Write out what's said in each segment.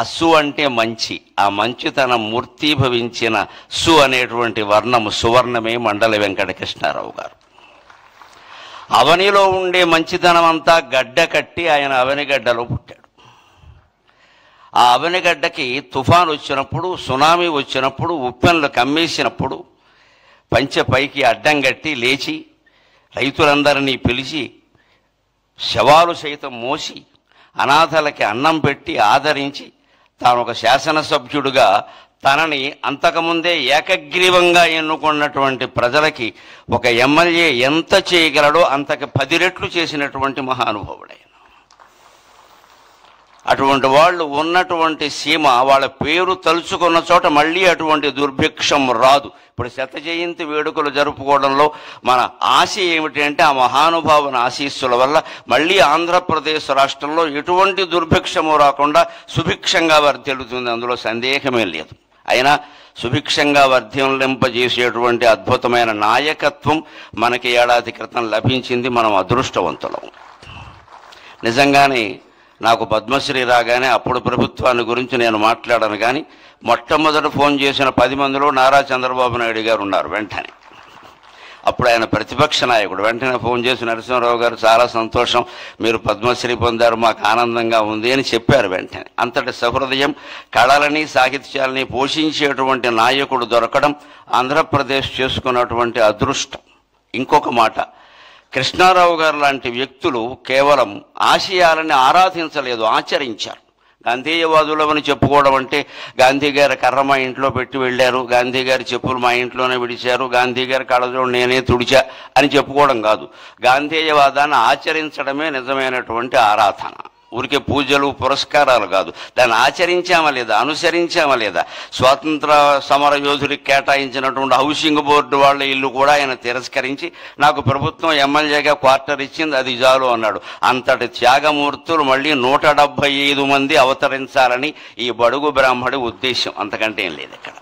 అస్సు అంటే మంచి, ఆ మంచితనం మూర్తీభవించిన సు అనేటువంటి వర్ణము సువర్ణమే మండల వెంకటకృష్ణారావు గారు. అవనిలో ఉండే మంచితనం అంతా గడ్డ కట్టి ఆయన అవనిగడ్డలో పుట్టాడు. ఆ అవనిగడ్డకి తుఫాను వచ్చినప్పుడు, సునామీ వచ్చినప్పుడు, ఉప్పెనలు కమ్మేసినప్పుడు పంచె పైకి అడ్డం కట్టి లేచి రైతులందరినీ పిలిచి శవాలు సైతం మోసి అనాథలకి అన్నం పెట్టి ఆదరించి తాను ఒక శాసనసభ్యుడిగా తనని అంతకుముందే ఏకగ్రీవంగా ఎన్నుకున్నటువంటి ప్రజలకి ఒక ఎమ్మెల్యే ఎంత చేయగలడో అంతకు 10 రెట్లు చేసినటువంటి మహానుభావుడే. అటువంటి వాళ్ళు ఉన్నటువంటి సీమ, వాళ్ళ పేరు తలుచుకున్న చోట మళ్ళీ అటువంటి దుర్భిక్షం రాదు. ఇప్పుడు శత జయంతి వేడుకలు జరుపుకోవడంలో మన ఆశ ఏమిటి అంటే ఆ మహానుభావుని ఆశీస్సుల వల్ల మళ్ళీ ఆంధ్రప్రదేశ్ రాష్ట్రంలో ఎటువంటి దుర్భిక్షము రాకుండా సుభిక్షంగా వర్ధిల్లుతుంది, అందులో సందేహమే లేదు. అయినా సుభిక్షంగా వర్ధిల్లింపజేసేటువంటి అద్భుతమైన నాయకత్వం మనకి ఏడాది క్రితం లభించింది. మనం అదృష్టవంతులం. నిజంగానే నాకు పద్మశ్రీ రాగానే అప్పుడు ప్రభుత్వాన్ని గురించి నేను మాట్లాడాను, కానీ మొట్టమొదట ఫోన్ చేసిన 10 మందిలో నారా చంద్రబాబు నాయుడు గారు ఉన్నారు. వెంటనే అప్పుడు ఆయన ప్రతిపక్ష నాయకుడు. వెంటనే ఫోన్ చేసి నరసింహారావు గారు చాలా సంతోషం, మీరు పద్మశ్రీ పొందారు, మాకు ఆనందంగా ఉంది అని చెప్పారు. వెంటనే అంతటి సహృదయం, కళలని సాహిత్యాలని పోషించేటువంటి నాయకుడు దొరకడం ఆంధ్రప్రదేశ్ చేసుకున్నటువంటి అదృష్టం. ఇంకొక మాట, కృష్ణారావు గారు లాంటి వ్యక్తులు కేవలం ఆశయాలని ఆరాధించలేదు, ఆచరించారు. గాంధీయవాదులమని చెప్పుకోవడం అంటే గాంధీ గారి కర్ర మా ఇంట్లో పెట్టి వెళ్ళారు, గాంధీ గారి చెప్పులు మా ఇంట్లోనే విడిచారు, గాంధీ గారి కళ్ళజోడు నేనే తుడిచా అని చెప్పుకోవడం కాదు. గాంధీయవాదాన్ని ఆచరించడమే నిజమైనటువంటి ఆరాధన. ఊరికే పూజలు పురస్కారాలు కాదు, దాన్ని ఆచరించామా లేదా, అనుసరించామా లేదా. స్వాతంత్ర సమర యోధుడికి కేటాయించినటువంటి హౌసింగ్ బోర్డు వాళ్ళ ఇల్లు కూడా ఆయన తిరస్కరించి నాకు ప్రభుత్వం ఎమ్మెల్యేగా క్వార్టర్ ఇచ్చింది, అది చాలు అన్నాడు. అంతటి త్యాగమూర్తులు మళ్ళీ 175 మంది అవతరించాలని ఈ బడుగు బ్రాహ్మడి ఉద్దేశం, అంతకంటే ఏం లేదు. ఇక్కడ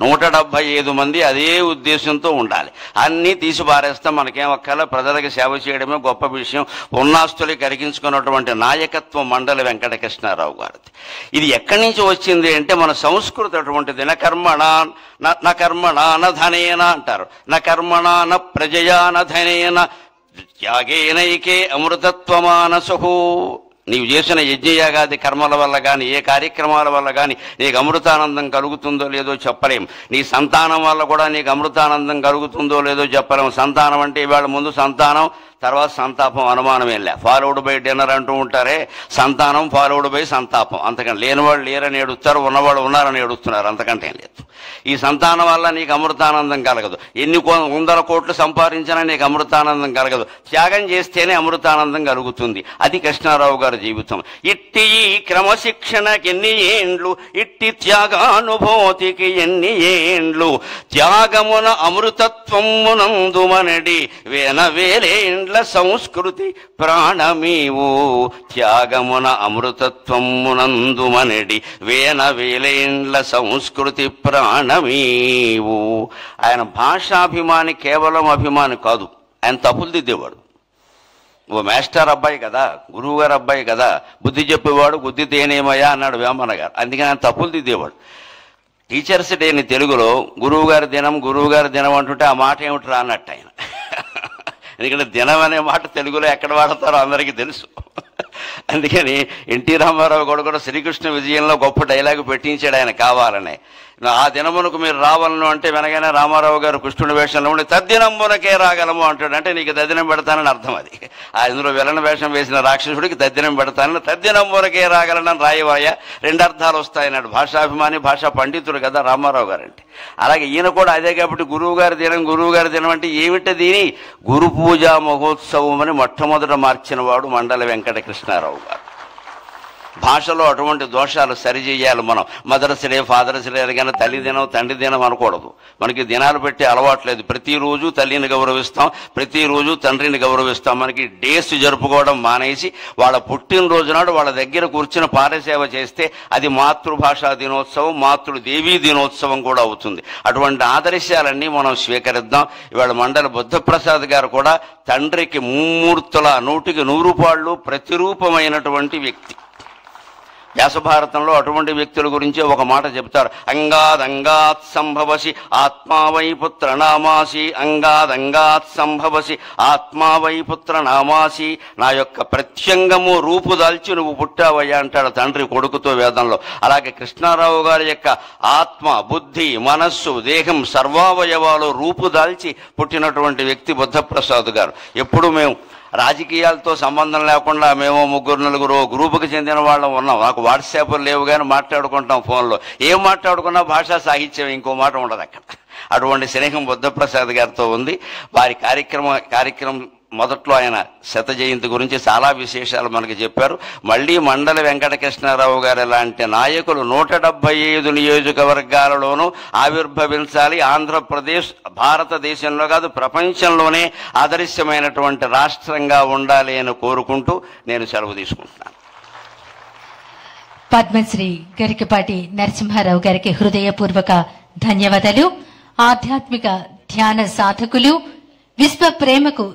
175 మంది అదే ఉద్దేశంతో ఉండాలి. అన్నీ తీసి పారేస్తాం, మనకేం అక్కల, ప్రజలకు సేవ చేయడమే గొప్ప విషయం. ఉన్నాస్తులు కరిగించుకున్నటువంటి నాయకత్వం మండల వెంకటకృష్ణారావు గారిది. ఇది ఎక్కడి నుంచి వచ్చింది అంటే మన సంస్కృతి అటువంటిది. న కర్మణ న ధనేన అంటారు, న కర్మణ న ప్రజయా న ధనేన త్యాగేనైకే అమృతత్వమానసు. నీవు చేసిన యజ్ఞయాగాది కర్మల వల్ల కానీ, ఏ కార్యక్రమాల వల్ల కానీ నీకు అమృతానందం కలుగుతుందో లేదో చెప్పలేం. నీ సంతానం వల్ల కూడా నీకు అమృతానందం కలుగుతుందో లేదో చెప్పలేం. సంతానం అంటే ఇవాళ ముందు సంతానం, తర్వాత సంతాపం, అనుమానమేం లే. ఫాలోడ్ బై డిన్నర్ అంటూ ఉంటారే, సంతానం ఫాలోడ్ బై సంతాపం. అంతకంటే లేనివాళ్ళు లేరని ఏడుస్తారు, ఉన్నవాళ్ళు ఉన్నారని ఏడుస్తున్నారు, అంతకంటే ఏం లేదు. ఈ సంతానం వల్ల నీకు అమృతానందం కలగదు. ఎన్ని 100 కోట్లు సంపాదించినా నీకు అమృతానందం కలగదు. త్యాగం చేస్తేనే అమృతానందం కలుగుతుంది. అది కృష్ణారావు గారి జీవితం. ఇట్టి ఈ క్రమశిక్షణకి ఎన్ని ఏండ్లు, ఇట్టి త్యాగానుభూతికి ఎన్ని ఏండ్లు, త్యాగమున అమృతత్వమునందుమనడి వేలేండ్ల సంస్కృతి ప్రాణమీవు, త్యాగమున అమృతత్వమునందుమనడి వేలేండ్ల సంస్కృతి ప్రాణమీవు. ఆయన భాషాభిమాని, కేవలం అభిమాని కాదు, ఆయన తప్పులు దిద్దేవాడు. ఓ మాస్టర్ అబ్బాయి కదా, గురువు గారు అబ్బాయి కదా, బుద్ధి చెప్పేవాడు, బుద్ధి తేనేమయ్యా అన్నాడు వేమన్న గారు. అందుకని ఆయన తప్పులు దిద్దేవాడు. టీచర్స్ డేని తెలుగులో గురువు గారి దినం అంటుంటే ఆ మాట ఏమిటి అన్నట్టు ఆయన. ఎందుకంటే దినం అనే మాట తెలుగులో ఎక్కడ వాడతారో అందరికీ తెలుసు. అందుకని ఎన్టీ రామారావు కూడా శ్రీకృష్ణ విజయంలో గొప్ప డైలాగు పెట్టించాడు ఆయన కావాలనే. ఆ దినమునకు మీరు రావాలను అంటే వెనగానే రామారావు గారు కృష్ణుడి వేషంలో ఉండి తద్దినంబునకే రాగలము అంటాడు. అంటే నీకు తద్దినం పెడతానని అర్థం. అది అందులో విలన వేషం వేసిన రాక్షసుడికి తద్దినం పెడతానని, తద్దినంబునకే రాగలనని రాయవాయ, 2 అర్థాలు వస్తాయన్నాడు. భాషాభిమాని, భాషా పండితుడు కదా రామారావు గారు అంటే. అలాగే ఈయన కూడా అదే. కాబట్టి గురువు గారి దినం అంటే ఏమిటది? గురు పూజా మహోత్సవం అని మొట్టమొదట మార్చిన వాడు మండల వెంకటకృష్ణారావు గారు. భాషలో అటువంటి దోషాలు సరిచేయాలి మనం. మదర్స్ డే, ఫాదర్స్ డే కానీ తల్లి దినం, తండ్రి దినం అనకూడదు. మనకి దినాలు పెట్టి అలవాట్లేదు. ప్రతిరోజు తల్లిని గౌరవిస్తాం, ప్రతిరోజు తండ్రిని గౌరవిస్తాం. మనకి డేస్ జరుపుకోవడం మానేసి వాళ్ళ పుట్టినరోజు నాడు వాళ్ళ దగ్గర కూర్చుని పారసేవ చేస్తే అది మాతృభాషా దినోత్సవం, మాతృదేవీ దినోత్సవం కూడా అవుతుంది. అటువంటి ఆదర్శాలన్నీ మనం స్వీకరిద్దాం. ఇవాళ మండల బుద్ధప్రసాద్ గారు కూడా తండ్రికి ముమ్మూర్తుల 100కి 100 పాళ్ళు ప్రతిరూపమైనటువంటి వ్యక్తి. వ్యాసభారతంలో అటువంటి వ్యక్తుల గురించి ఒక మాట చెబుతారు. అంగాద్ సంభవసి ఆత్మావై పుత్ర నామాసి, అంగాద్ సంభవసి ఆత్మావై పుత్ర నామాసి. నా యొక్క ప్రత్యంగము రూపుదాల్చి నువ్వు పుట్టావయ్యా అంటాడు తండ్రి కొడుకుతో వేదంలో. అలాగే కృష్ణారావు గారి యొక్క ఆత్మ, బుద్ధి, మనస్సు, దేహం సర్వావయవాలు రూపుదాల్చి పుట్టినటువంటి వ్యక్తి బుద్ధప్రసాద్ గారు. ఎప్పుడు మేము రాజకీయాలతో సంబంధం లేకుండా మేము 3-4 గ్రూపుకి చెందిన వాళ్ళం ఉన్నాం. నాకు వాట్సాప్లు లేవు కానీ మాట్లాడుకుంటాం ఫోన్లో. ఏం మాట్లాడుకున్నా భాషా సాహిత్యం, ఇంకో మాట ఉండదు అక్కడ. అటువంటి స్నేహం బుద్ధప్రసాద్ గారితో ఉంది. వారి కార్యక్రమం మొదట్లో ఆయన శత జయంతి గురించి చాలా విశేషాలు మనకి చెప్పారు. మళ్ళీ మండల వెంకటకృష్ణారావు గారు లాంటి నాయకులు 175 నియోజకవర్గాలలోనూ ఆవిర్భవించాలి. ఆంధ్రప్రదేశ్ భారతదేశంలో కాదు ప్రపంచంలోనే ఆదర్శమైనటువంటి రాష్ట్రంగా ఉండాలి అని కోరుకుంటూ నేను సెలవు తీసుకుంటున్నాను. పద్మశ్రీ గరికపాటి నరసింహారావు గారికి హృదయపూర్వక ధన్యవాదాలు. ఆధ్యాత్మిక ధ్యాన సాధకులు, విశ్వ ప్రేమకు